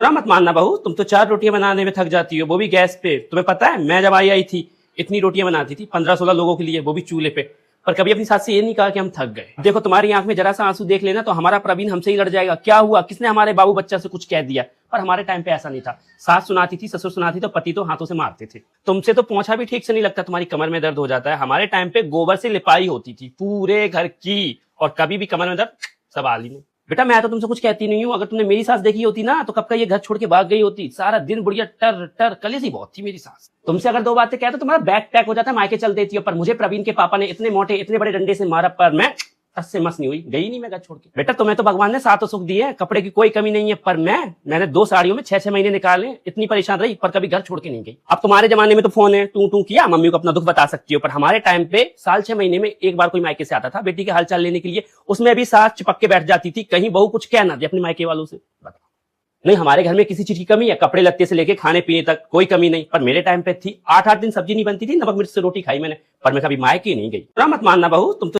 बुरा मत मानना बहू, तुम तो 4 रोटियां बनाने में थक जाती हो, वो भी गैस पे। तुम्हें पता है मैं जब आई थी इतनी रोटियां बनाती थी 15-16 लोगों के लिए, वो भी चूल्हे पे। पर कभी अपनी सास से ये नहीं कहा कि हम थक गए। देखो तुम्हारी आंख में जरा सा आंसू देख लेना तो हमारा प्रवीण हमसे ही लड़ जाएगा। क्या हुआ, किसने हमारे बाबू बच्चा से कुछ कह दिया? पर हमारे टाइम पे ऐसा नहीं था। सास सुनाती थी, ससुर सुनाती तो पति तो हाथों से मारते थे। तुमसे तो पोंछा भी ठीक से नहीं लगता, तुम्हारी कमर में दर्द हो जाता है। हमारे टाइम पे गोबर से लिपाई होती थी पूरे घर की, और कभी भी कमर में दर्द सवाल ही नहीं। बेटा मैं तो तुमसे कुछ कहती नहीं हूँ, अगर तुमने मेरी सास देखी होती ना तो कब का ये घर छोड़ के भाग गई होती। सारा दिन बुढ़िया टर टर कलेसी बहुत थी मेरी सास। तुमसे अगर 2 बातें कहते तो तुम्हारा बैग पैक हो जाता, मायके चल देती हो। पर मुझे प्रवीण के पापा ने इतने मोटे इतने बड़े डंडे से मारा, पर मैं टस से मस नहीं हुई, गई नहीं मैं घर छोड़ के। बेटा तुम्हें तो भगवान ने 7 सुख दिए, कपड़े की कोई कमी नहीं है, पर मैंने 2 साड़ियों में 6-6 महीने निकाले, इतनी परेशान रही पर कभी घर छोड़ के नहीं गई। अब तुम्हारे जमाने में तो फोन है, तू किया मम्मी को अपना दुख बता सकती हो, पर हमारे टाइम पे साल 6 महीने में एक बार कोई मायके से आता था बेटी के हालचाल लेने के लिए। उसमें भी सास चिपक के बैठ जाती थी, कहीं बहू कुछ कहना दे अपने मायके वालों से। बता नहीं, हमारे घर में किसी चीज की कमी है? कपड़े लत्ते से लेके खाने पीने तक कोई कमी नहीं। पर मेरे टाइम पे थी, 8-8 दिन सब्जी नहीं बनती थी, नमक मिर्च से रोटी खाई मैंने, पर मैं कभी मायके नहीं गई। बुरा मत मानना बहू, तुम तो